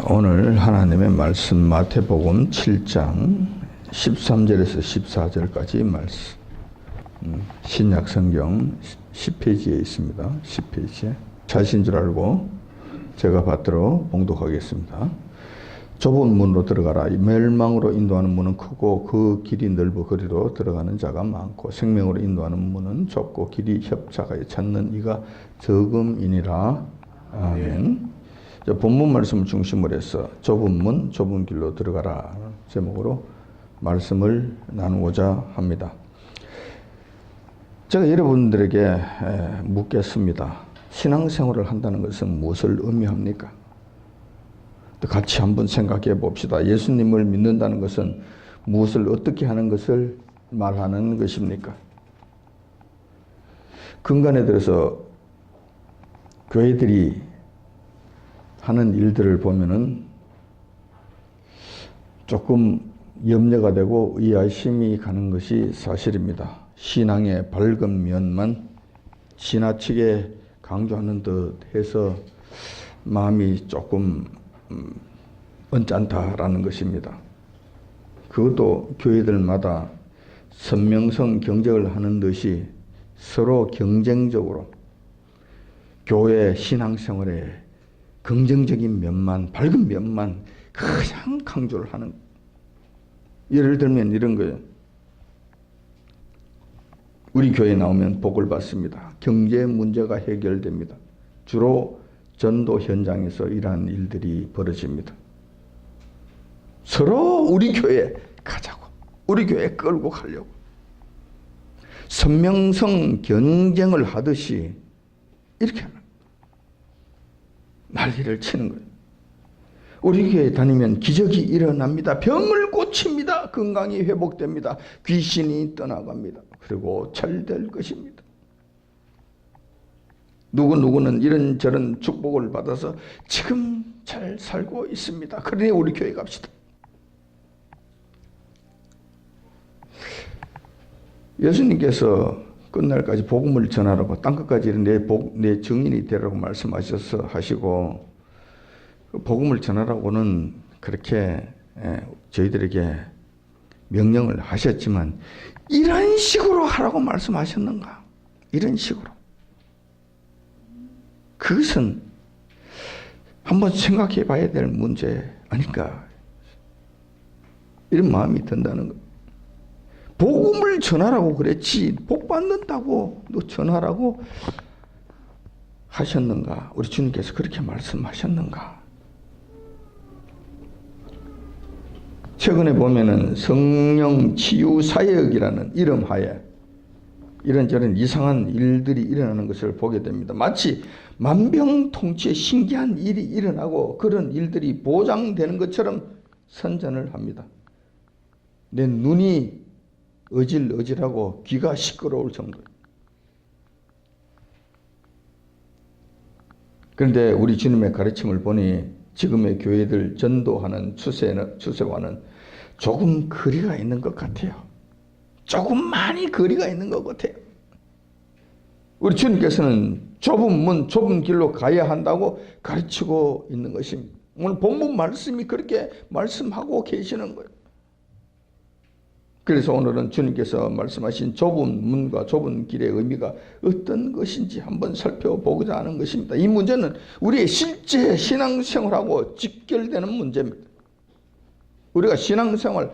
오늘 하나님의 말씀 마태복음 7장 13절에서 14절까지 말씀, 신약 성경 10페이지에 있습니다. 10페이지에. 자신 줄 알고 제가 받들어 봉독하겠습니다. 좁은 문으로 들어가라. 멸망으로 인도하는 문은 크고 그 길이 넓어 거리로 들어가는 자가 많고 생명으로 인도하는 문은 좁고 길이 협착하여 찾는 이가 적음이니라. 아멘. 본문 말씀을 중심으로 해서 좁은 문, 좁은 길로 들어가라 제목으로 말씀을 나누고자 합니다. 제가 여러분들에게 묻겠습니다. 신앙생활을 한다는 것은 무엇을 의미합니까? 같이 한번 생각해 봅시다. 예수님을 믿는다는 것은 무엇을 어떻게 하는 것을 말하는 것입니까? 근간에 들어서 교회들이 하는 일들을 보면은 조금 염려가 되고 의아심이 가는 것이 사실입니다. 신앙의 밝은 면만 지나치게 강조하는 듯 해서 마음이 조금 언짢다라는 것입니다. 그것도 교회들마다 선명성 경쟁을 하는 듯이 서로 경쟁적으로 교회 신앙생활에 긍정적인 면만, 밝은 면만 가장 강조를 하는. 예를 들면 이런 거예요. 우리 교회에 나오면 복을 받습니다. 경제 문제가 해결됩니다. 주로 전도 현장에서 이러한 일들이 벌어집니다. 서로 우리 교회에 가자고, 우리 교회에 끌고 가려고 선명성 경쟁을 하듯이 이렇게 하는 난리를 치는 거예요. 우리 교회 다니면 기적이 일어납니다. 병을 고칩니다. 건강이 회복됩니다. 귀신이 떠나갑니다. 그리고 잘 될 것입니다. 누구는 이런저런 축복을 받아서 지금 잘 살고 있습니다. 그러니 우리 교회 갑시다. 예수님께서 끝날까지 복음을 전하라고 땅끝까지 내 증인이 되라고 말씀하셔서 하시고 복음을 전하라고는 그렇게 저희들에게 명령을 하셨지만 이런 식으로 하라고 말씀하셨는가? 이런 식으로. 그것은 한번 생각해 봐야 될 문제 아닐까? 이런 마음이 든다는 것. 복음을 전하라고 그랬지 복 받는다고 너 전하라고 하셨는가? 우리 주님께서 그렇게 말씀하셨는가? 최근에 보면은 성령 치유 사역이라는 이름 하에 이런저런 이상한 일들이 일어나는 것을 보게 됩니다. 마치 만병통치의 신기한 일이 일어나고 그런 일들이 보장되는 것처럼 선전을 합니다. 내 눈이 어질어질하고 귀가 시끄러울 정도예요. 그런데 우리 주님의 가르침을 보니 지금의 교회들 전도하는 추세와는 조금 거리가 있는 것 같아요. 조금 많이 거리가 있는 것 같아요. 우리 주님께서는 좁은 문, 좁은 길로 가야 한다고 가르치고 있는 것입니다. 오늘 본문 말씀이 그렇게 말씀하고 계시는 거예요. 그래서 오늘은 주님께서 말씀하신 좁은 문과 좁은 길의 의미가 어떤 것인지 한번 살펴보고자 하는 것입니다. 이 문제는 우리의 실제 신앙생활하고 직결되는 문제입니다. 우리가 신앙생활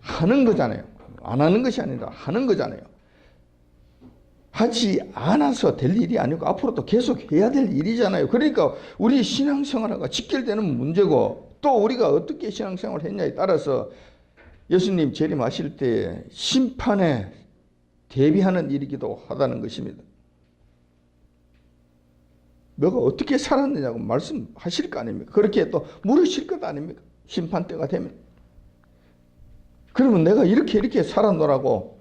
하는 거잖아요. 안 하는 것이 아니라 하는 거잖아요. 하지 않아서 될 일이 아니고 앞으로도 계속 해야 될 일이잖아요. 그러니까 우리 신앙생활과 직결되는 문제고 또 우리가 어떻게 신앙생활을 했냐에 따라서 예수님 재림하실 때 심판에 대비하는 일이기도 하다는 것입니다. 너가 어떻게 살았느냐고 말씀하실 거 아닙니까? 그렇게 또 물으실 것 아닙니까? 심판 때가 되면. 그러면 내가 이렇게 살아노라고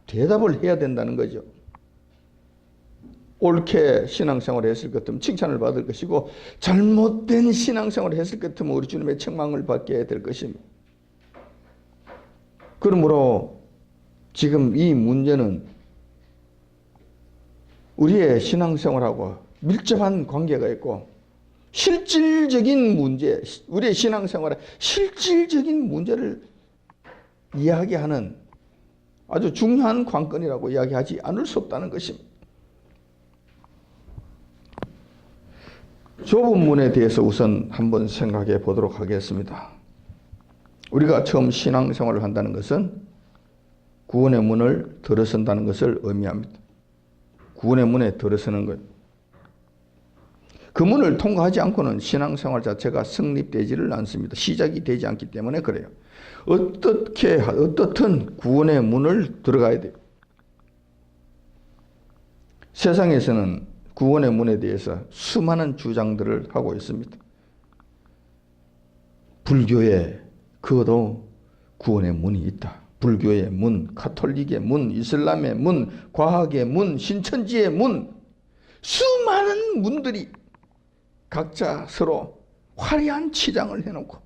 대답을 해야 된다는 거죠. 옳게 신앙생활을 했을 것 같으면 칭찬을 받을 것이고 잘못된 신앙생활을 했을 것 같으면 우리 주님의 책망을 받게 될 것입니다. 그러므로 지금 이 문제는 우리의 신앙생활하고 밀접한 관계가 있고 실질적인 문제, 우리의 신앙생활에 실질적인 문제를 이야기하는 아주 중요한 관건이라고 이야기하지 않을 수 없다는 것입니다. 좁은 문에 대해서 우선 한번 생각해 보도록 하겠습니다. 우리가 처음 신앙생활을 한다는 것은 구원의 문을 들어선다는 것을 의미합니다. 구원의 문에 들어서는 것. 그 문을 통과하지 않고는 신앙생활 자체가 성립되지를 않습니다. 시작이 되지 않기 때문에 그래요. 어떻든 구원의 문을 들어가야 돼요. 세상에서는 구원의 문에 대해서 수많은 주장들을 하고 있습니다. 불교에 그것도 구원의 문이 있다. 불교의 문, 가톨릭의 문, 이슬람의 문, 과학의 문, 신천지의 문, 수많은 문들이 각자 서로 화려한 치장을 해놓고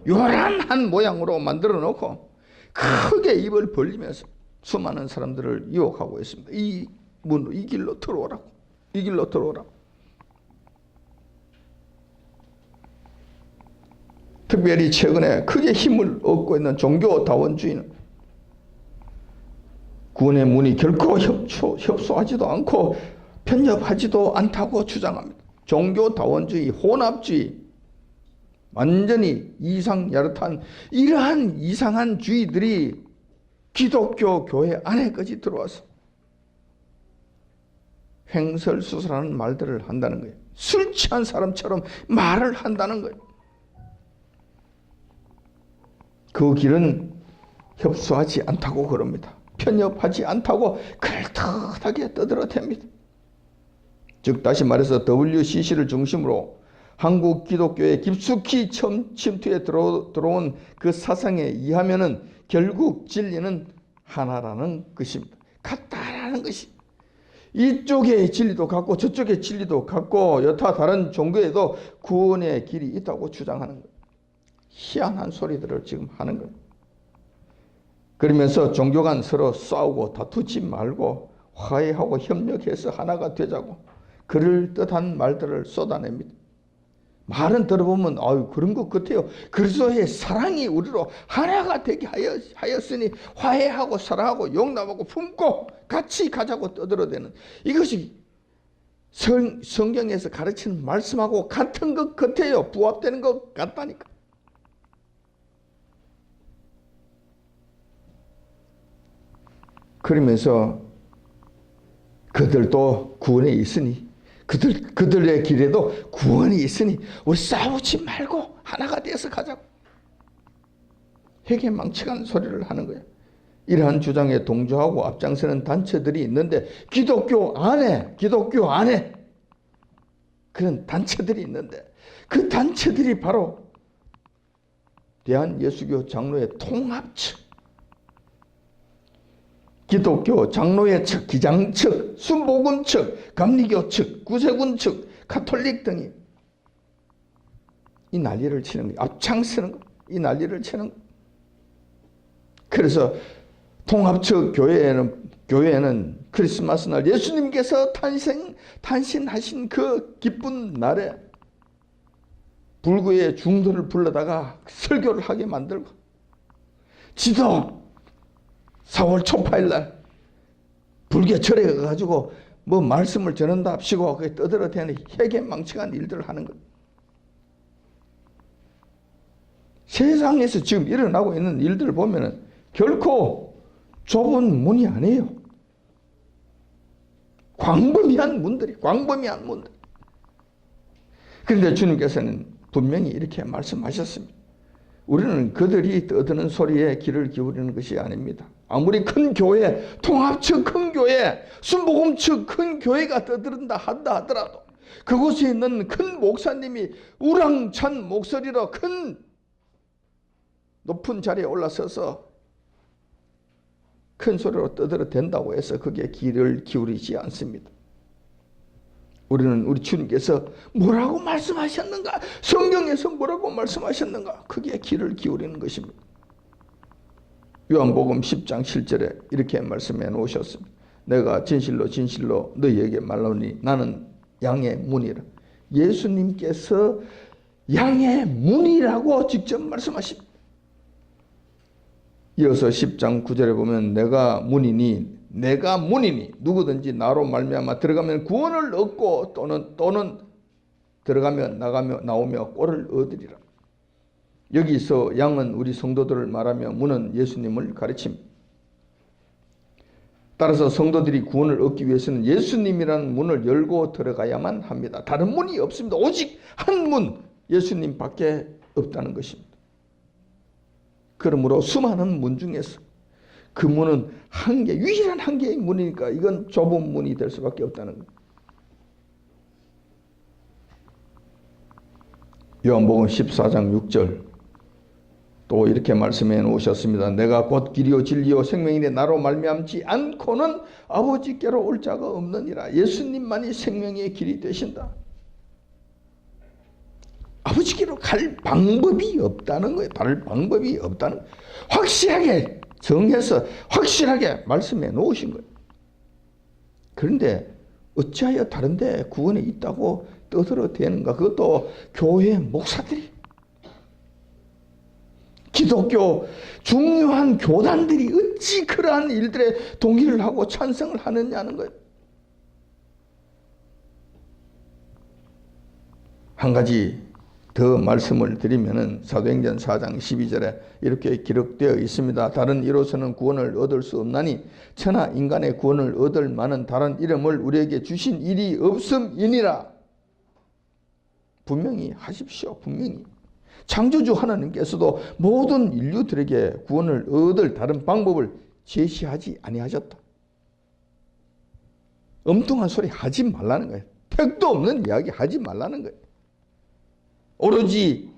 요란한 모양으로 만들어 놓고 크게 입을 벌리면서 수많은 사람들을 유혹하고 있습니다. 이 문으로, 이 길로 들어오라고, 이 길로 들어오라고. 특별히 최근에 크게 힘을 얻고 있는 종교다원주의는 구원의 문이 결코 협소하지도 않고 편협하지도 않다고 주장합니다. 종교다원주의, 혼합주의, 완전히 이상야릇한 이러한 이상한 주의들이 기독교 교회 안에까지 들어와서 횡설수설하는 말들을 한다는 거예요. 술 취한 사람처럼 말을 한다는 거예요. 그 길은 협소하지 않다고 그럽니다. 편협하지 않다고 그럴듯하게 떠들어댑니다. 즉 다시 말해서 WCC를 중심으로 한국 기독교에 깊숙이 침투해 들어온 그 사상에 의하면은 결국 진리는 하나라는 것입니다. 같다라는 것이. 이쪽의 진리도 같고 저쪽의 진리도 같고 여타 다른 종교에도 구원의 길이 있다고 주장하는 거예요. 희한한 소리들을 지금 하는 거예요. 그러면서 종교 간 서로 싸우고 다투지 말고 화해하고 협력해서 하나가 되자고 그럴듯한 말들을 쏟아냅니다. 말은 들어보면 아유 그런 것 같아요. 그리스도의 사랑이 우리로 하나가 되게 하였으니 화해하고 사랑하고 용납하고 품고 같이 가자고 떠들어대는 이것이 성경에서 가르치는 말씀하고 같은 것 같아요. 부합되는 것 같다니까. 그러면서 그들도 구원에 있으니 그들의 길에도 구원이 있으니 우리 싸우지 말고 하나가 되어서 가자고 회개망측한 소리를 하는 거예요. 이러한 주장에 동조하고 앞장서는 단체들이 있는데 기독교 안에 그런 단체들이 있는데 그 단체들이 바로 대한예수교 장로회 통합측, 기독교 장로회 측, 기장 측, 순복음 측, 감리교 측, 구세군 측, 가톨릭 등이 이 난리를 치는 거예요. 앞장서는 거예요. 이 난리를 치는 거예요. 그래서 통합측 교회에는 크리스마스 날 예수님께서 탄신하신 그 기쁜 날에 불교의 중도를 불러다가 설교를 하게 만들고 지도 4월 초파일 날 불교 절에 가가지고 뭐 말씀을 전한답시고 그게 떠들어대는 회개망측한 일들을 하는 것. 세상에서 지금 일어나고 있는 일들을 보면은 결코 좁은 문이 아니에요. 광범위한 문들. 그런데 주님께서는 분명히 이렇게 말씀하셨습니다. 우리는 그들이 떠드는 소리에 귀를 기울이는 것이 아닙니다. 아무리 큰 교회, 통합측 큰 교회, 순복음측 큰 교회가 떠든다 한다 하더라도 그곳에 있는 큰 목사님이 우랑찬 목소리로 큰 높은 자리에 올라서서 큰 소리로 떠들어댄다고 해서 그게 귀를 기울이지 않습니다. 우리는 우리 주님께서 뭐라고 말씀하셨는가? 성경에서 뭐라고 말씀하셨는가? 그게 귀를 기울이는 것입니다. 요한복음 10장 7절에 이렇게 말씀해 놓으셨습니다. 내가 진실로 진실로 너희에게 말하노니 나는 양의 문이라. 예수님께서 양의 문이라고 직접 말씀하십니다. 이어서 10장 9절에 보면 내가 문이니 누구든지 나로 말미암아 들어가면 구원을 얻고 또는 들어가며 나오며 꼴을 얻으리라. 여기서 양은 우리 성도들을 말하며 문은 예수님을 가르칩니다. 따라서 성도들이 구원을 얻기 위해서는 예수님이라는 문을 열고 들어가야만 합니다. 다른 문이 없습니다. 오직 한 문, 예수님밖에 없다는 것입니다. 그러므로 수많은 문 중에서 그 문은 유일한 한 개의 문이니까 이건 좁은 문이 될 수밖에 없다는 거예요. 요한복음 14장 6절 또 이렇게 말씀해 놓으셨습니다. 내가 곧 길이요 진리요 생명이니 나로 말미암지 않고는 아버지께로 올 자가 없느니라. 예수님만이 생명의 길이 되신다. 아버지께로 갈 방법이 없다는 거예요. 다른 방법이 없다는 거예요. 확실하게 정해서 확실하게 말씀해 놓으신 거예요. 그런데 어찌하여 다른 데 구원이 있다고 떠들어대는가? 그것도 교회 목사들이, 기독교 중요한 교단들이 어찌 그러한 일들에 동의를 하고 찬성을 하느냐는 거예요. 한 가지 더 말씀을 드리면은 사도행전 4장 12절에 이렇게 기록되어 있습니다. 다른 이로서는 구원을 얻을 수 없나니 천하 인간의 구원을 얻을 만한 다른 이름을 우리에게 주신 일이 없음이니라. 분명히 하십시오. 분명히. 창조주 하나님께서도 모든 인류들에게 구원을 얻을 다른 방법을 제시하지 아니하셨다. 엉뚱한 소리 하지 말라는 거예요. 택도 없는 이야기 하지 말라는 거예요. 오로지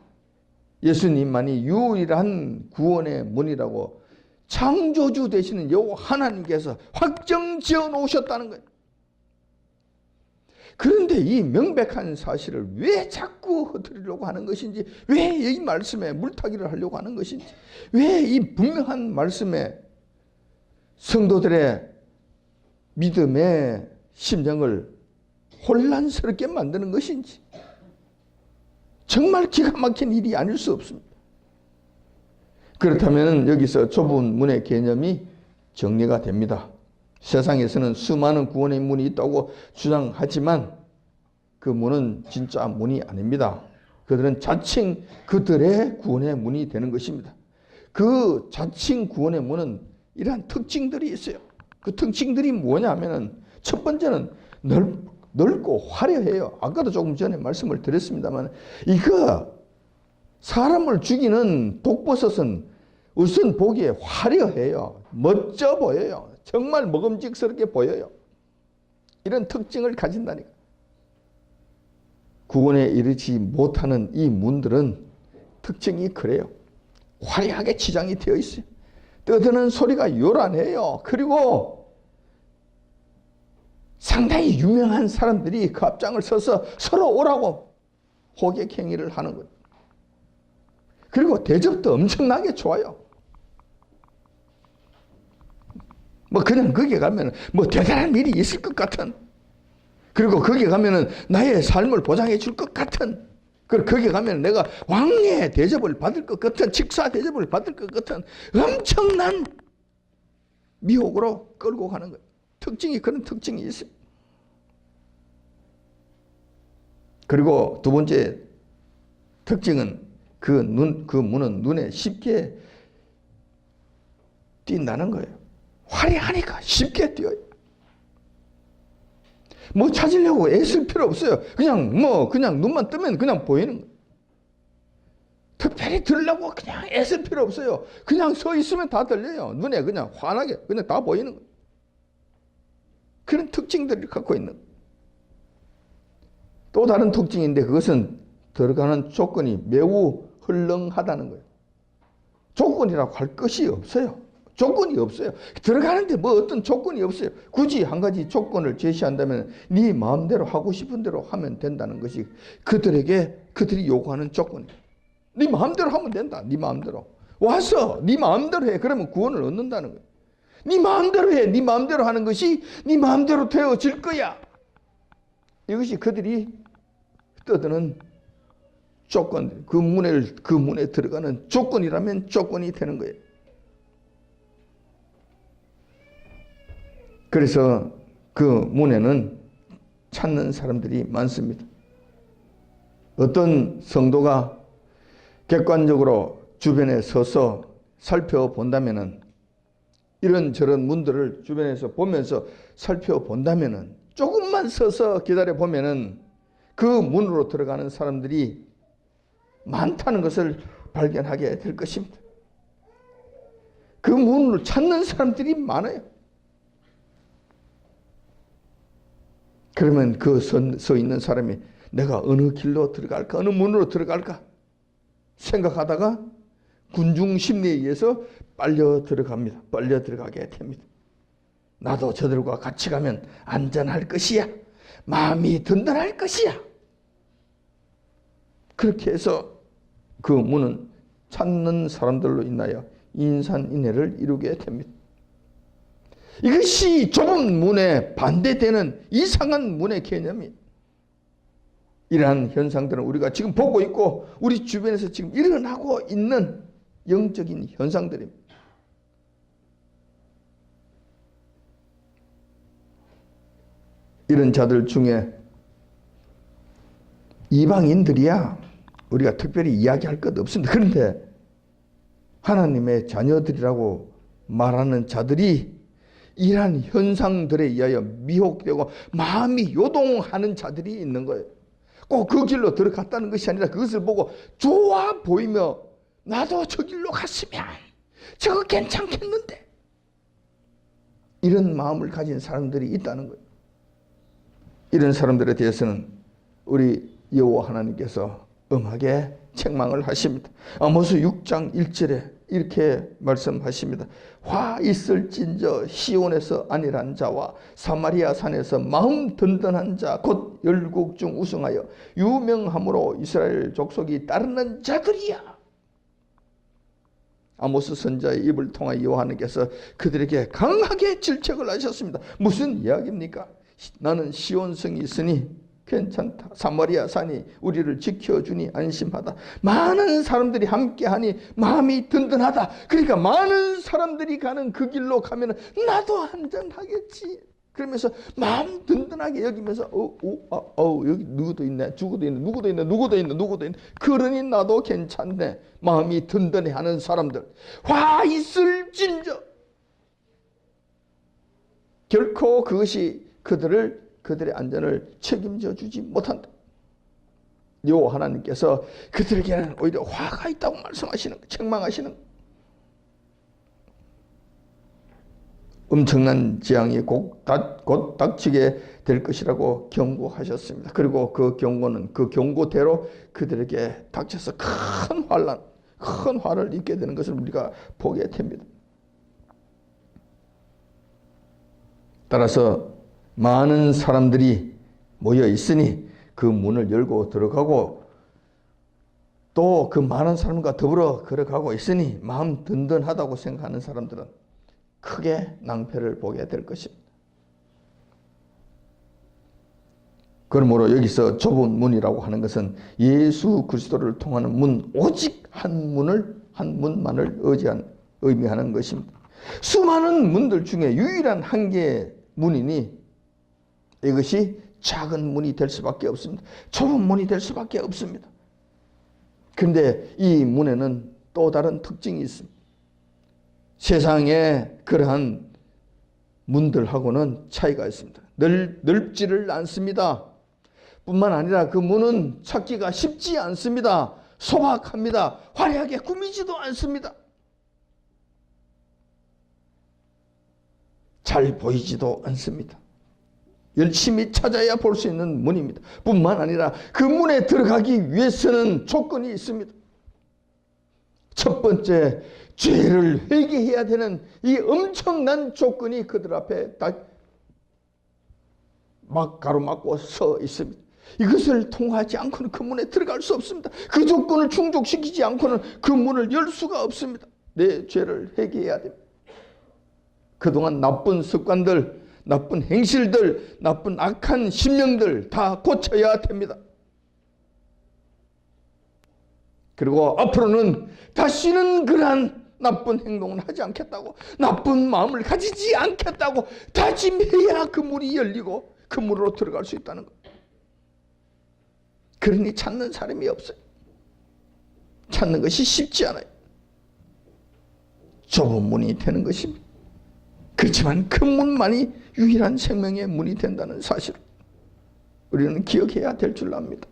예수님만이 유일한 구원의 문이라고 창조주 되시는 여호와 하나님께서 확정지어 놓으셨다는 거예요. 그런데 이 명백한 사실을 왜 자꾸 흐트리려고 하는 것인지, 왜 이 말씀에 물타기를 하려고 하는 것인지, 왜 이 분명한 말씀에 성도들의 믿음의 심정을 혼란스럽게 만드는 것인지, 정말 기가 막힌 일이 아닐 수 없습니다. 그렇다면 여기서 좁은 문의 개념이 정리가 됩니다. 세상에서는 수많은 구원의 문이 있다고 주장하지만 그 문은 진짜 문이 아닙니다. 그들은 자칭 그들의 구원의 문이 되는 것입니다. 그 자칭 구원의 문은 이러한 특징들이 있어요. 그 특징들이 뭐냐면은 첫 번째는 넓고 화려해요. 아까도 조금 전에 말씀을 드렸습니다만 이거 사람을 죽이는 독버섯은 우선 보기에 화려해요. 멋져 보여요. 정말 먹음직스럽게 보여요. 이런 특징을 가진다니까. 구원에 이르지 못하는 이 문들은 특징이 그래요. 화려하게 치장이 되어 있어요. 떠드는 소리가 요란해요. 그리고 상당히 유명한 사람들이 그 앞장을 서서 서로 오라고 호객 행위를 하는 거예요. 그리고 대접도 엄청나게 좋아요. 뭐 그냥 거기에 가면 뭐 대단한 일이 있을 것 같은, 그리고 거기에 가면은 나의 삶을 보장해 줄 것 같은, 그리고 거기에 가면 내가 왕의 대접을 받을 것 같은, 직사 대접을 받을 것 같은 엄청난 미혹으로 끌고 가는 거예요. 그런 특징이 있어요. 그리고 두 번째 특징은 그 문은 눈에 쉽게 띈다는 거예요. 화려하니까 쉽게 띄어요. 뭐 찾으려고 애쓸 필요 없어요. 그냥 눈만 뜨면 그냥 보이는 거예요. 특별히 들으려고 그냥 애쓸 필요 없어요. 그냥 서 있으면 다 들려요. 눈에 그냥 환하게 그냥 다 보이는 거예요. 그런 특징들을 갖고 있는 거예요. 또 다른 특징인데 그것은 들어가는 조건이 매우 헐렁하다는 거예요. 조건이라고 할 것이 없어요. 조건이 없어요. 들어가는데 뭐 어떤 조건이 없어요. 굳이 한 가지 조건을 제시한다면 네 마음대로 하고 싶은 대로 하면 된다는 것이 그들이 요구하는 조건이에요. 네 마음대로 하면 된다. 네 마음대로. 와서 네 마음대로 해. 그러면 구원을 얻는다는 거예요. 네 마음대로 해. 네 마음대로 하는 것이 네 마음대로 되어질 거야. 이것이 그들이 떠드는 조건, 그 문에 들어가는 조건이라면 조건이 되는 거예요. 그래서 그 문에는 찾는 사람들이 많습니다. 어떤 성도가 객관적으로 주변에 서서 살펴본다면은, 이런저런 문들을 주변에서 보면서 살펴본다면은, 조금만 서서 기다려보면은 그 문으로 들어가는 사람들이 많다는 것을 발견하게 될 것입니다. 그 문을 찾는 사람들이 많아요. 그러면 그 서 있는 사람이 내가 어느 길로 들어갈까, 어느 문으로 들어갈까 생각하다가 군중 심리에 의해서 빨려 들어갑니다. 빨려 들어가게 됩니다. 나도 저들과 같이 가면 안전할 것이야. 마음이 든든할 것이야. 그렇게 해서 그 문은 찾는 사람들로 인하여 인산인해를 이루게 됩니다. 이것이 좁은 문에 반대되는 이상한 문의 개념이, 이러한 현상들은 우리가 지금 보고 있고 우리 주변에서 지금 일어나고 있는 영적인 현상들입니다. 이런 자들 중에 이방인들이야 우리가 특별히 이야기할 것 없습니다. 그런데 하나님의 자녀들이라고 말하는 자들이 이러한 현상들에 의하여 미혹되고 마음이 요동하는 자들이 있는 거예요. 꼭 그 길로 들어갔다는 것이 아니라 그것을 보고 좋아 보이며 나도 저 길로 갔으면 저거 괜찮겠는데, 이런 마음을 가진 사람들이 있다는 거예요. 이런 사람들에 대해서는 우리 여호와 하나님께서 엄하게 책망을 하십니다. 아모스 6장 1절에 이렇게 말씀하십니다. 화 있을진저 시온에서 안일한 자와 사마리아 산에서 마음 든든한 자 곧 열국 중 우승하여 유명함으로 이스라엘 족속이 따르는 자들이야. 아모스 선자의 입을 통하여 여호와 하나님께서 그들에게 강하게 질책을 하셨습니다. 무슨 이야기입니까? 나는 시온성이 있으니 괜찮다. 사마리아 산이 우리를 지켜주니 안심하다. 많은 사람들이 함께하니 마음이 든든하다. 그러니까 많은 사람들이 가는 그 길로 가면 나도 안전하겠지. 그러면서 마음 든든하게 여기면서 여기 누구도 있네, 누구도 있네, 누구도 있네, 누구도 있네, 누구도 있네. 그러니 나도 괜찮네. 마음이 든든해하는 사람들. 화 있을진저 결코 그것이 그들의 안전을 책임져 주지 못한다. 여호와 하나님께서 그들에게는 오히려 화가 있다고 말씀하시는, 책망하시는, 엄청난 재앙이 곧 닥치게 될 것이라고 경고하셨습니다. 그리고 그 경고대로 그들에게 닥쳐서 큰 환난, 큰 화를 입게 되는 것을 우리가 보게 됩니다. 따라서 많은 사람들이 모여 있으니 그 문을 열고 들어가고 또 그 많은 사람과 더불어 걸어가고 있으니 마음 든든하다고 생각하는 사람들은 크게 낭패를 보게 될 것입니다. 그러므로 여기서 좁은 문이라고 하는 것은 예수 그리스도를 통하는 문, 오직 한 문만을 의미하는 것입니다. 수많은 문들 중에 유일한 한 개의 문이니 이것이 작은 문이 될 수밖에 없습니다. 좁은 문이 될 수밖에 없습니다. 그런데 이 문에는 또 다른 특징이 있습니다. 세상에 그러한 문들하고는 차이가 있습니다. 넓지를 않습니다. 뿐만 아니라 그 문은 찾기가 쉽지 않습니다. 소박합니다. 화려하게 꾸미지도 않습니다. 잘 보이지도 않습니다. 열심히 찾아야 볼 수 있는 문입니다. 뿐만 아니라 그 문에 들어가기 위해서는 조건이 있습니다. 첫 번째, 죄를 회개해야 되는 이 엄청난 조건이 그들 앞에 딱 가로막고 서 있습니다. 이것을 통하지 않고는 그 문에 들어갈 수 없습니다. 그 조건을 충족시키지 않고는 그 문을 열 수가 없습니다. 내 죄를 회개해야 됩니다. 그동안 나쁜 습관들, 나쁜 행실들, 나쁜 악한 신명들 다 고쳐야 됩니다. 그리고 앞으로는 다시는 그러한 나쁜 행동을 하지 않겠다고, 나쁜 마음을 가지지 않겠다고 다짐해야 그 문이 열리고 그 문으로 들어갈 수 있다는 것. 그러니 찾는 사람이 없어요. 찾는 것이 쉽지 않아요. 좁은 문이 되는 것입니다. 그렇지만 그 문만이 유일한 생명의 문이 된다는 사실을 우리는 기억해야 될 줄 압니다.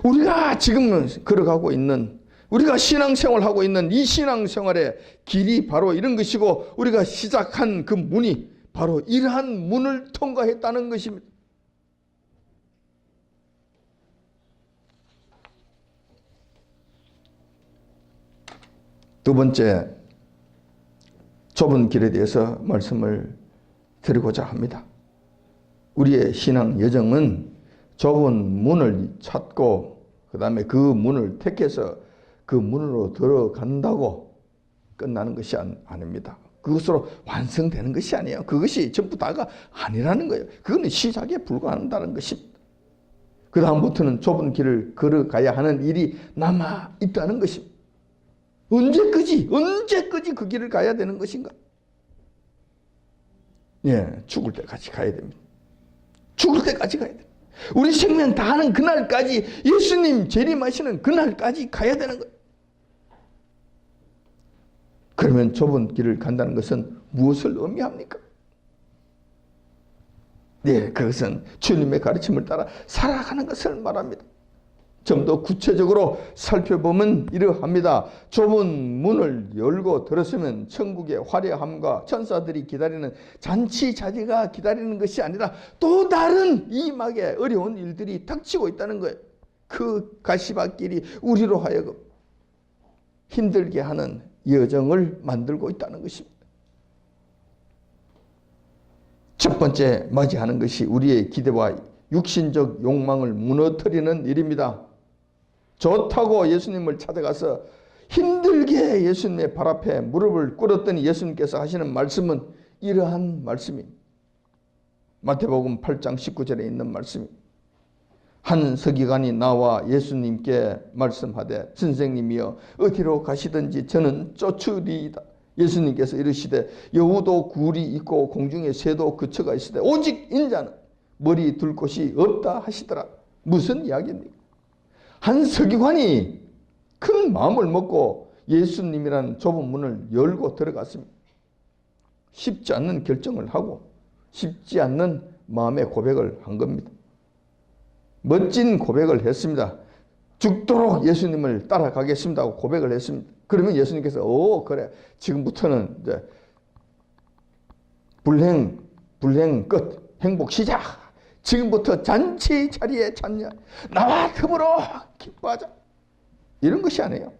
우리가 지금 걸어가고 있는, 우리가 신앙생활하고 있는 이 신앙생활의 길이 바로 이런 것이고, 우리가 시작한 그 문이 바로 이러한 문을 통과했다는 것입니다. 두 번째, 좁은 길에 대해서 말씀을 드리고자 합니다. 우리의 신앙 여정은 좁은 문을 찾고 그 다음에 그 문을 택해서 그 문으로 들어간다고 끝나는 것이 아닙니다. 그것으로 완성되는 것이 아니에요. 그것이 전부 다가 아니라는 거예요. 그거는 시작에 불과한다는 것입니다. 그 다음부터는 좁은 길을 걸어가야 하는 일이 남아 있다는 것입니다. 언제까지 그 길을 가야 되는 것인가? 예, 죽을 때까지 가야 됩니다. 죽을 때까지 가야 됩니다. 우리 생명 다하는 그날까지, 예수님 재림하시는 그날까지 가야 되는 거예요. 그러면 좁은 길을 간다는 것은 무엇을 의미합니까? 네, 그것은 주님의 가르침을 따라 살아가는 것을 말합니다. 좀 더 구체적으로 살펴보면 이러합니다. 좁은 문을 열고 들었으면 천국의 화려함과 천사들이 기다리는 잔치자리가 기다리는 것이 아니라 또 다른 이막의 어려운 일들이 닥치고 있다는 거예요. 그 가시밭길이 우리로 하여금 힘들게 하는 여정을 만들고 있다는 것입니다. 첫 번째 맞이하는 것이 우리의 기대와 육신적 욕망을 무너뜨리는 일입니다. 좋다고 예수님을 찾아가서 힘들게 예수님의 발 앞에 무릎을 꿇었더니 예수님께서 하시는 말씀은 이러한 말씀입니다. 마태복음 8장 19절에 있는 말씀입니다. 한 서기관이 나와 예수님께 말씀하되 선생님이여 어디로 가시든지 저는 쫓으리이다. 예수님께서 이르시되 여우도 굴이 있고 공중에 새도 그쳐가 있으되 오직 인자는 머리 둘 곳이 없다 하시더라. 무슨 이야기입니까? 한 서기관이 큰 마음을 먹고 예수님이라는 좁은 문을 열고 들어갔습니다. 쉽지 않는 결정을 하고 쉽지 않는 마음의 고백을 한 겁니다. 멋진 고백을 했습니다. 죽도록 예수님을 따라가겠습니다 하고 고백을 했습니다. 그러면 예수님께서 그래 지금부터는 이제 불행 끝, 행복 시작. 지금부터 잔치 자리에 찾냐, 나와 더불어 기뻐하자, 이런 것이 아니에요.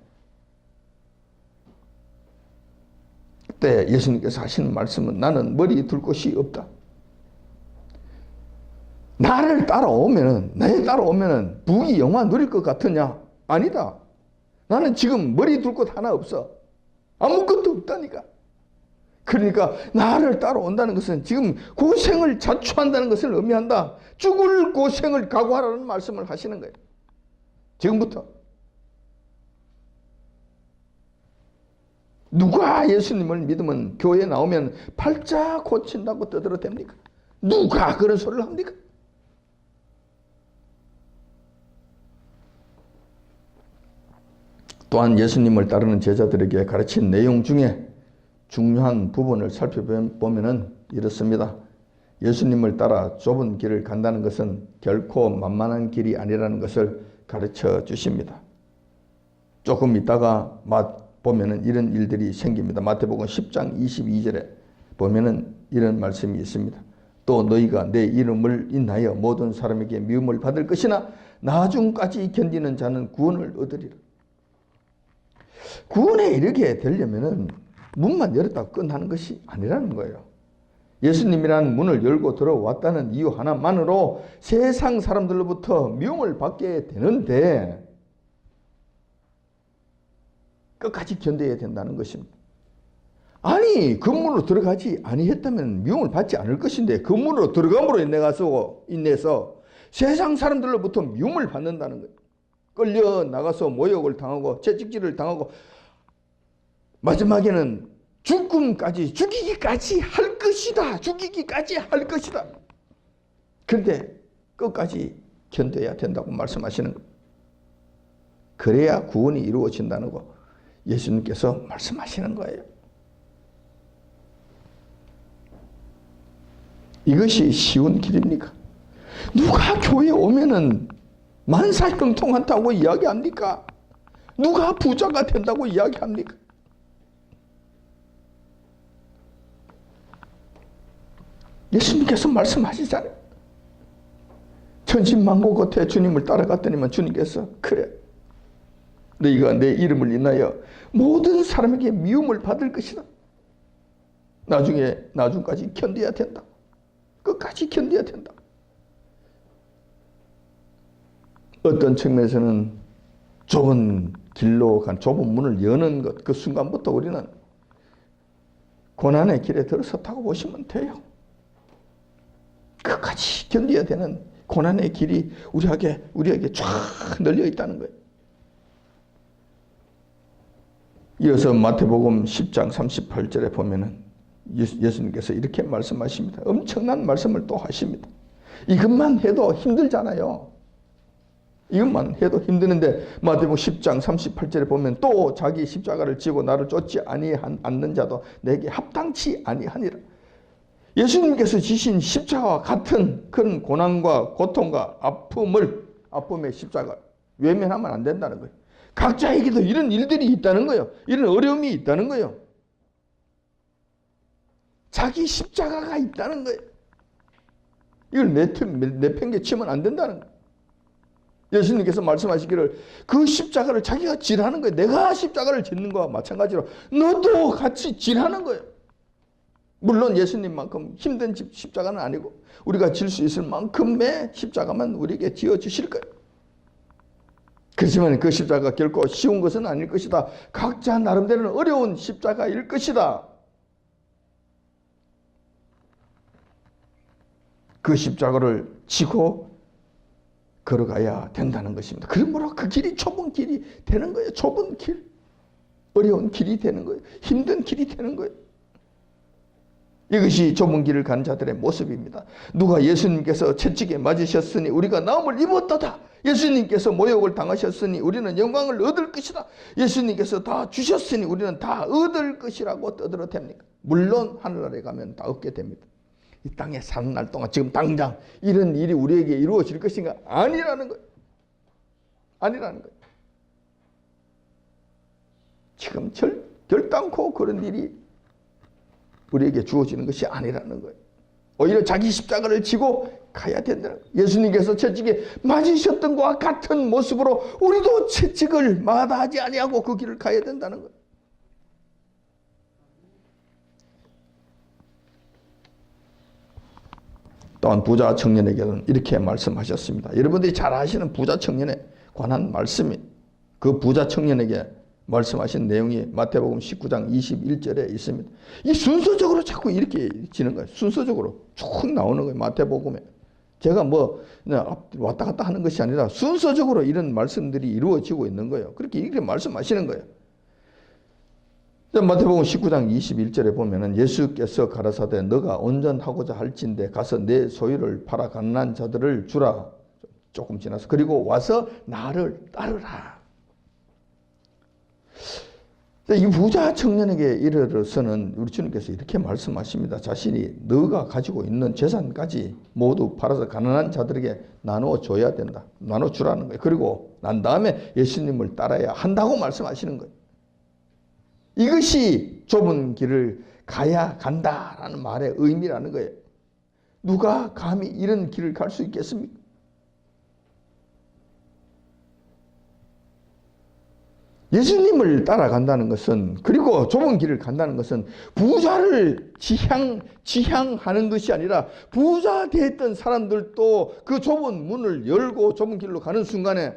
그때 예수님께서 하시는 말씀은 나는 머리 둘 곳이 없다. 나를 따라오면은 부귀 영화 누릴 것 같으냐? 아니다. 나는 지금 머리 둘 곳 하나 없어. 아무것도 없다니까. 그러니까 나를 따라온다는 것은 지금 고생을 자초한다는 것을 의미한다. 죽을 고생을 각오하라는 말씀을 하시는 거예요. 지금부터. 누가 예수님을 믿으면 교회에 나오면 팔자 고친다고 떠들어댑니까? 누가 그런 소리를 합니까? 또한 예수님을 따르는 제자들에게 가르친 내용 중에 중요한 부분을 살펴보면 이렇습니다. 예수님을 따라 좁은 길을 간다는 것은 결코 만만한 길이 아니라는 것을 가르쳐 주십니다. 조금 있다가 보면은 이런 일들이 생깁니다. 마태복음 10장 22절에 보면은 이런 말씀이 있습니다. 또 너희가 내 이름을 인하여 모든 사람에게 미움을 받을 것이나 나중까지 견디는 자는 구원을 얻으리라. 구원에 이르게 되려면은 문만 열었다고 끝나는 것이 아니라는 거예요. 예수님이라는 문을 열고 들어왔다는 이유 하나만으로 세상 사람들로부터 미움을 받게 되는데 끝까지 견뎌야 된다는 것입니다. 아니, 그 문으로 들어가지 아니했다면 미움을 받지 않을 것인데 그 문으로 들어감으로 인해서 세상 사람들로부터 미움을 받는다는 거예요. 끌려 나가서 모욕을 당하고 채찍질을 당하고 마지막에는 죽음까지 죽이기까지 할 것이다. 죽이기까지 할 것이다. 그런데 끝까지 견뎌야 된다고 말씀하시는 거예요. 그래야 구원이 이루어진다는 거 예수님께서 말씀하시는 거예요. 이것이 쉬운 길입니까? 누가 교회에 오면은 만사형통한다고 이야기합니까? 누가 부자가 된다고 이야기합니까? 예수님께서 말씀하시잖아요. 천신만고 겉에 주님을 따라갔더니만 주님께서 그래 너희가 내 이름을 인하여 모든 사람에게 미움을 받을 것이다. 나중까지 견뎌야 된다. 끝까지 견뎌야 된다. 어떤 측면에서는 좁은 길로 간 좁은 문을 여는 것, 그 순간부터 우리는 고난의 길에 들어섰다고 보시면 돼요. 끝까지 견뎌야 되는 고난의 길이 우리에게 쫙 널려 있다는 거예요. 이어서 마태복음 10장 38절에 보면은 예수님께서 이렇게 말씀하십니다. 엄청난 말씀을 또 하십니다. 이것만 해도 힘들잖아요. 이것만 해도 힘드는데 마태복음 10장 38절에 보면 또 자기 십자가를 지고 나를 쫓지 않는 자도 내게 합당치 아니하니라. 예수님께서 지신 십자가와 같은 그런 고난과 고통과 아픔의 십자가 외면하면 안 된다는 거예요. 각자에게도 이런 일들이 있다는 거예요. 이런 어려움이 있다는 거예요. 자기 십자가가 있다는 거예요. 이걸 내팽개치면 안 된다는 거예요. 예수님께서 말씀하시기를 그 십자가를 자기가 질하는 거예요. 내가 십자가를 짓는 거와 마찬가지로 너도 같이 질하는 거예요. 물론 예수님만큼 힘든 십자가는 아니고 우리가 질 수 있을 만큼의 십자가만 우리에게 지어주실 거예요. 그렇지만 그 십자가가 결코 쉬운 것은 아닐 것이다. 각자 나름대로는 어려운 십자가일 것이다. 그 십자가를 지고 걸어가야 된다는 것입니다. 그러므로 그 길이 좁은 길이 되는 거예요. 좁은 길. 어려운 길이 되는 거예요. 힘든 길이 되는 거예요. 이것이 좁은 길을 간 자들의 모습입니다. 누가 예수님께서 채찍에 맞으셨으니 우리가 나음을 입었도다. 예수님께서 모욕을 당하셨으니 우리는 영광을 얻을 것이다. 예수님께서 다 주셨으니 우리는 다 얻을 것이라고 떠들어댑니까? 물론 하늘나라에 가면 다 얻게 됩니다. 이 땅에 사는 날 동안 지금 당장 이런 일이 우리에게 이루어질 것인가? 아니라는 거예요. 아니라는 거예요. 지금 결단코 그런 일이 우리에게 주어지는 것이 아니라는 거예요. 오히려 자기 십자가를 지고 가야 된다는 거예요. 예수님께서 채찍에 맞으셨던 것과 같은 모습으로 우리도 채찍을 마다하지 아니하고 그 길을 가야 된다는 거예요. 또한 부자 청년에게는 이렇게 말씀하셨습니다. 여러분들이 잘 아시는 부자 청년에 관한 말씀이 그 부자 청년에게 말씀하신 내용이 마태복음 19장 21절에 있습니다. 이 순서적으로 자꾸 이렇게 지는 거예요. 순서적으로 쭉 나오는 거예요. 마태복음에. 제가 왔다 갔다 하는 것이 아니라 순서적으로 이런 말씀들이 이루어지고 있는 거예요. 그렇게 이렇게 말씀하시는 거예요. 마태복음 19장 21절에 보면은 예수께서 가라사대 너가 온전하고자 할진대 가서 내 소유를 팔아 가난한 자들을 주라. 조금 지나서 그리고 와서 나를 따르라. 이 부자 청년에게 이르러서는 우리 주님께서 이렇게 말씀하십니다. 자신이 너가 가지고 있는 재산까지 모두 팔아서 가난한 자들에게 나눠줘야 된다. 나눠주라는 거예요. 그리고 난 다음에 예수님을 따라야 한다고 말씀하시는 거예요. 이것이 좁은 길을 가야 간다라는 말의 의미라는 거예요. 누가 감히 이런 길을 갈 수 있겠습니까? 예수님을 따라간다는 것은 그리고 좁은 길을 간다는 것은 부자를 지향하는 것이 아니라 부자 됐던 사람들도 그 좁은 문을 열고 좁은 길로 가는 순간에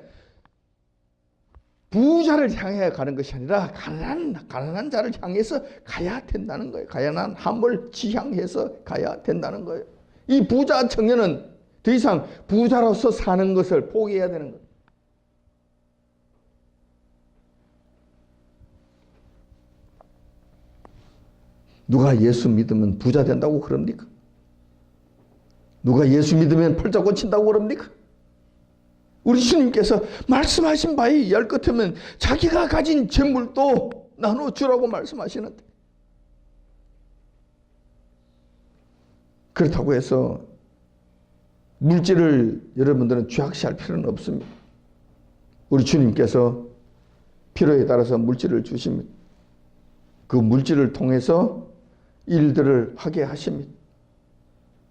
부자를 향해 가는 것이 아니라 가난한 자를 향해서 가야 된다는 거예요. 가난한 함을 지향해서 가야 된다는 거예요. 이 부자 청년은 더 이상 부자로서 사는 것을 포기해야 되는 거예요. 누가 예수 믿으면 부자 된다고 그럽니까? 누가 예수 믿으면 팔자 고친다고 그럽니까? 우리 주님께서 말씀하신 바에 의할 것 같으면 자기가 가진 재물도 나눠주라고 말씀하시는데, 그렇다고 해서 물질을 여러분들은 죄악시할 필요는 없습니다. 우리 주님께서 필요에 따라서 물질을 주십니다. 그 물질을 통해서 일들을 하게 하십니다.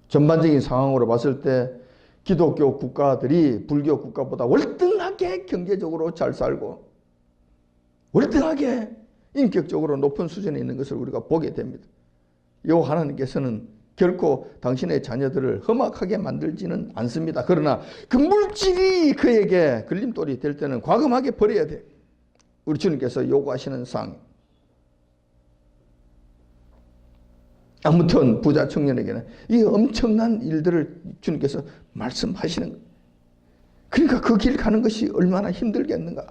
전반적인 상황으로 봤을 때 기독교 국가들이 불교 국가보다 월등하게 경제적으로 잘 살고 월등하게 인격적으로 높은 수준에 있는 것을 우리가 보게 됩니다. 요 하나님께서는 결코 당신의 자녀들을 험악하게 만들지는 않습니다. 그러나 그 물질이 그에게 걸림돌이 될 때는 과감하게 버려야 돼요. 우리 주님께서 요구하시는 사항. 아무튼 부자 청년에게는 이 엄청난 일들을 주님께서 말씀하시는 거예요. 그러니까 그 길 가는 것이 얼마나 힘들겠는가.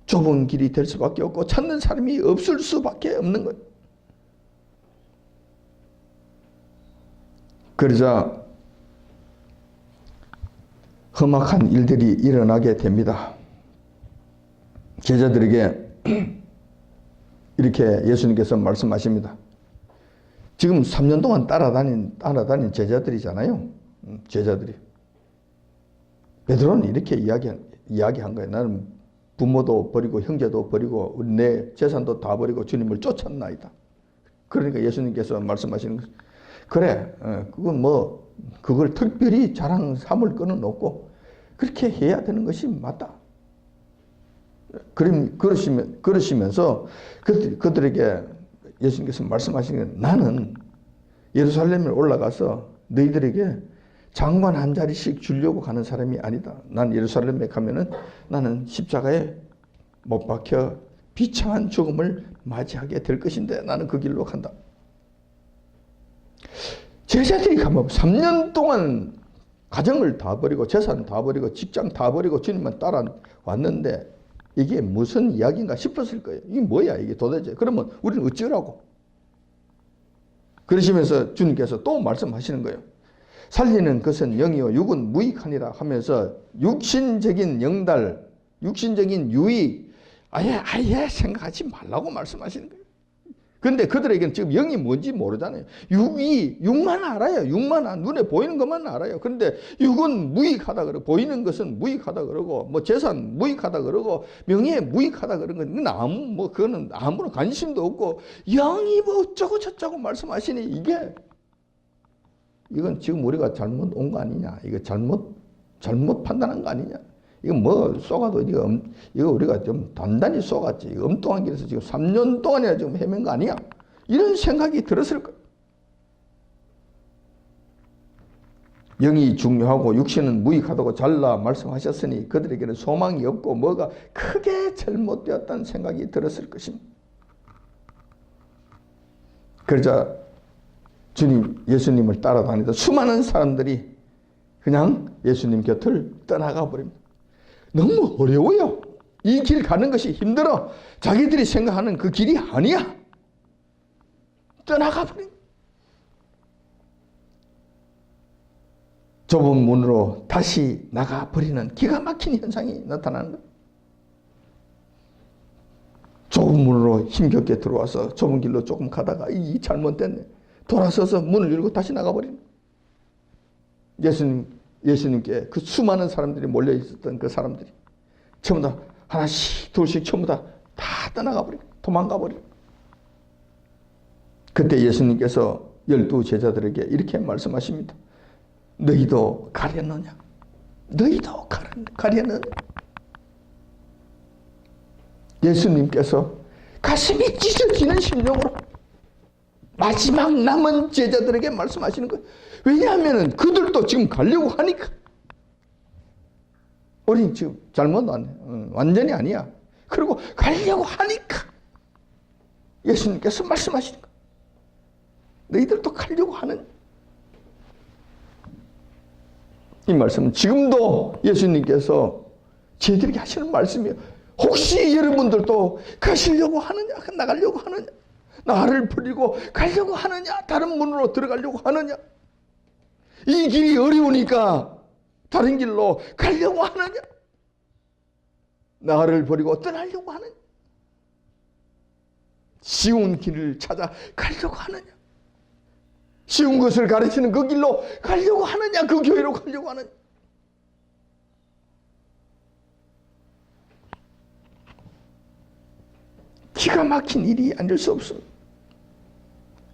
좁은 길이 될 수밖에 없고 찾는 사람이 없을 수밖에 없는 거예요. 그러자 험악한 일들이 일어나게 됩니다. 제자들에게 이렇게 예수님께서 말씀하십니다. 지금 3년 동안 따라다닌 제자들이잖아요. 제자들이. 베드로는 이렇게 이야기한 거예요. 나는 부모도 버리고 형제도 버리고 내 재산도 다 버리고 주님을 쫓았나이다. 그러니까 예수님께서 말씀하시는 거예요. 그래, 그건 그걸 특별히 자랑 삼을 거는 없고 그렇게 해야 되는 것이 맞다. 그러시면서 그들에게 예수님께서 말씀하시는 게, 나는 예루살렘에 올라가서 너희들에게 장관 한 자리씩 주려고 가는 사람이 아니다. 난 예루살렘에 가면은 나는 십자가에 못 박혀 비참한 죽음을 맞이하게 될 것인데 나는 그 길로 간다. 제자들이 가면 3년 동안 가정을 다 버리고 재산 다 버리고 직장 다 버리고 주님만 따라왔는데 이게 무슨 이야기인가 싶었을 거예요. 이게 뭐야 이게 도대체. 그러면 우리는 어쩌라고. 그러시면서 주님께서 또 말씀하시는 거예요. 살리는 것은 영이요 육은 무익하니라 하면서 육신적인 영달, 육신적인 유익 아예 생각하지 말라고 말씀하시는 거예요. 그런데 그들에게는 지금 영이 뭔지 모르잖아요. 육만 알아요. 육만 눈에 보이는 것만 알아요. 그런데 육은 무익하다 그러고 보이는 것은 무익하다 그러고 뭐 재산 무익하다 그러고 명예 무익하다 그런 건 그거는 아무런 관심도 없고 영이 뭐 어쩌고 저쩌고 말씀하시니 이건 지금 우리가 잘못 온 거 아니냐? 이거 잘못 판단한 거 아니냐? 이거 뭐 쏘가도 이거 우리가 좀 단단히 쏘갔지. 이거 엉뚱한 길에서 지금 3년 동안이나 지금 헤맨 거 아니야? 이런 생각이 들었을 거예요. 영이 중요하고 육신은 무익하다고 잘라 말씀하셨으니 그들에게는 소망이 없고 뭐가 크게 잘못되었다는 생각이 들었을 것입니다. 그러자 예수님을 따라다니다 수많은 사람들이 그냥 예수님 곁을 떠나가 버립니다. 너무 어려워요. 이 길 가는 것이 힘들어. 자기들이 생각하는 그 길이 아니야. 떠나가 버린. 좁은 문으로 다시 나가버리는 기가 막힌 현상이 나타나는 거예요. 좁은 문으로 힘겹게 들어와서 좁은 길로 조금 가다가 잘못됐네. 돌아서서 문을 열고 다시 나가버리는 거예요. 예수님께 그 수많은 사람들이 몰려 있었던 그 사람들이 전부 다 하나씩 둘씩 전부 다 떠나가 버리고 도망가 버리고. 그때 예수님께서 12 제자들에게 이렇게 말씀하십니다. 너희도 가려느냐? 너희도 가려느냐? 예수님께서 가슴이 찢어지는 심령으로 마지막 남은 제자들에게 말씀하시는 거예요. 왜냐하면 그들도 지금 가려고 하니까. 우린 지금 잘못 왔네. 완전히 아니야. 그리고 가려고 하니까 예수님께서 말씀하시는 거예요. 너희들도 가려고 하는. 이 말씀은 지금도 예수님께서 저희들에게 하시는 말씀이에요. 혹시 여러분들도 가시려고 하느냐? 나가려고 하느냐? 나를 버리고 가려고 하느냐? 다른 문으로 들어가려고 하느냐? 이 길이 어려우니까 다른 길로 가려고 하느냐? 나를 버리고 떠나려고 하느냐? 쉬운 길을 찾아 가려고 하느냐? 쉬운 것을 가르치는 그 길로 가려고 하느냐? 그 교회로 가려고 하느냐? 기가 막힌 일이 아닐 수 없습니다.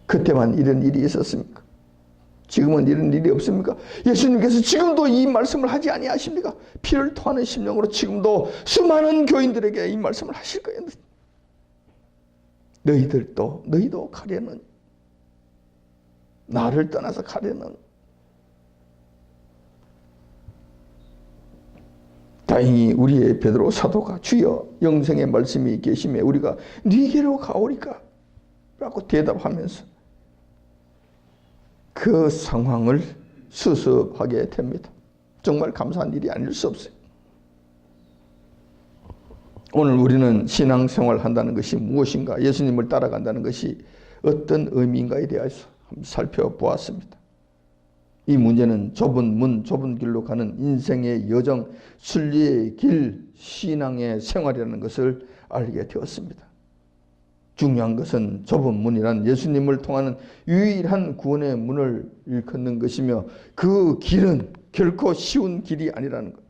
그때만 이런 일이 있었습니까? 지금은 이런 일이 없습니까? 예수님께서 지금도 이 말씀을 하지 아니하십니까? 피를 토하는 심령으로 지금도 수많은 교인들에게 이 말씀을 하실 거예요. 너희도 가려는, 나를 떠나서 가려는. 다행히 우리의 베드로 사도가 주여 영생의 말씀이 계심에 우리가 네게로 가오리까? 라고 대답하면서 그 상황을 수습하게 됩니다. 정말 감사한 일이 아닐 수 없어요. 오늘 우리는 신앙생활을 한다는 것이 무엇인가, 예수님을 따라간다는 것이 어떤 의미인가에 대해서 한번 살펴보았습니다. 이 문제는 좁은 문, 좁은 길로 가는 인생의 여정, 순리의 길, 신앙의 생활이라는 것을 알게 되었습니다. 중요한 것은 좁은 문이란 예수님을 통하는 유일한 구원의 문을 일컫는 것이며 그 길은 결코 쉬운 길이 아니라는 것.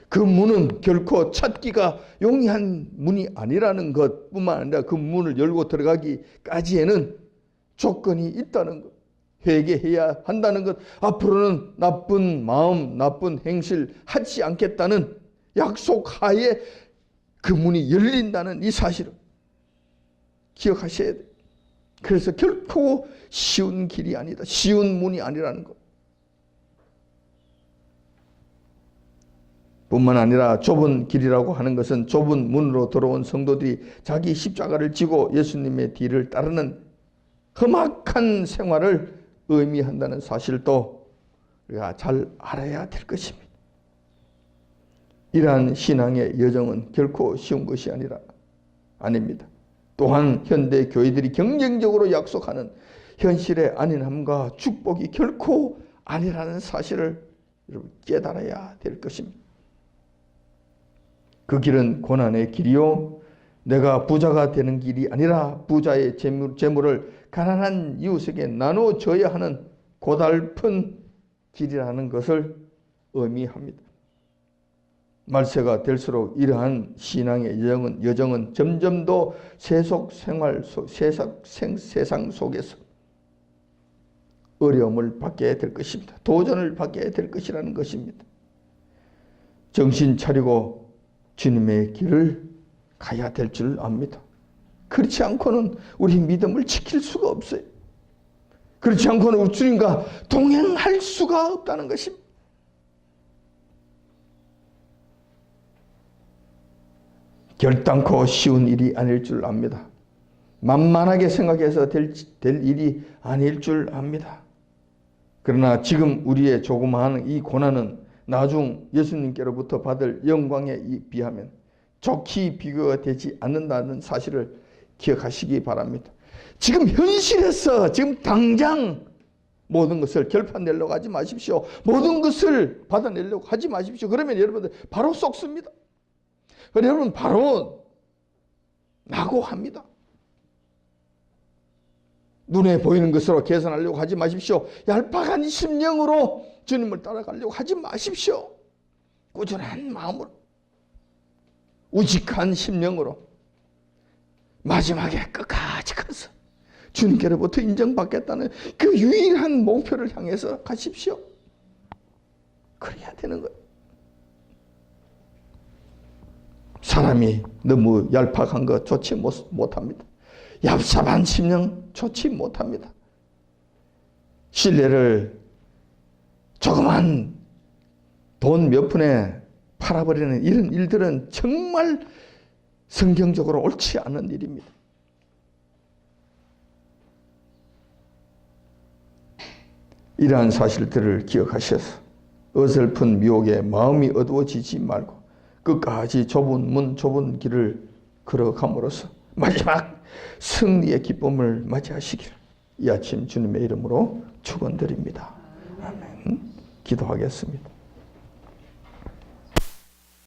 그 문은 결코 찾기가 용이한 문이 아니라는 것뿐만 아니라 그 문을 열고 들어가기까지에는 조건이 있다는 것. 회개해야 한다는 것, 앞으로는 나쁜 마음, 나쁜 행실 하지 않겠다는 약속하에 그 문이 열린다는 이 사실을 기억하셔야 돼요. 그래서 결코 쉬운 길이 아니다. 쉬운 문이 아니라는 것. 뿐만 아니라 좁은 길이라고 하는 것은 좁은 문으로 들어온 성도들이 자기 십자가를 지고 예수님의 뒤를 따르는 험악한 생활을 의미한다는 사실도 우리가 잘 알아야 될 것입니다. 이러한 신앙의 여정은 결코 쉬운 것이 아닙니다. 또한 현대 교회들이 경쟁적으로 약속하는 현실의 안일함과 축복이 결코 아니라는 사실을 여러분 깨달아야 될 것입니다. 그 길은 고난의 길이요, 내가 부자가 되는 길이 아니라 부자의 재물을 가난한 이웃에게 나눠줘야 하는 고달픈 길이라는 것을 의미합니다. 말세가 될수록 이러한 신앙의 여정은 점점 더 세상 속에서 어려움을 받게 될 것입니다. 도전을 받게 될 것이라는 것입니다. 정신 차리고 주님의 길을 가야 될 줄 압니다. 그렇지 않고는 우리 믿음을 지킬 수가 없어요. 그렇지 않고는 우리 주님과 동행할 수가 없다는 것입니다. 결단코 쉬운 일이 아닐 줄 압니다. 만만하게 생각해서 될 일이 아닐 줄 압니다. 그러나 지금 우리의 조그마한 이 고난은 나중 예수님께로부터 받을 영광에 비하면 좋게 비교가 되지 않는다는 사실을 기억하시기 바랍니다. 지금 현실에서 지금 당장 모든 것을 결판내려고 하지 마십시오. 모든 것을 받아내려고 하지 마십시오. 그러면 여러분들 바로 썩습니다. 여러분 바로 낙오합니다. 눈에 보이는 것으로 계산하려고 하지 마십시오. 얄팍한 심령으로 주님을 따라가려고 하지 마십시오. 꾸준한 마음으로, 우직한 심령으로 마지막에 끝까지 가서 주님께로부터 인정받겠다는 그 유일한 목표를 향해서 가십시오. 그래야 되는 거예요. 사람이 너무 얄팍한 거 좋지 못합니다. 얍삽한 심령 좋지 못합니다. 신뢰를 조그만 돈 몇 푼에 팔아버리는 이런 일들은 정말 성경적으로 옳지 않은 일입니다. 이러한 사실들을 기억하셔서 어설픈 미혹에 마음이 어두워지지 말고 끝까지 좁은 문, 좁은 길을 걸어감으로써 마지막 승리의 기쁨을 맞이하시기를 이 아침 주님의 이름으로 축원드립니다. 아멘. 기도하겠습니다.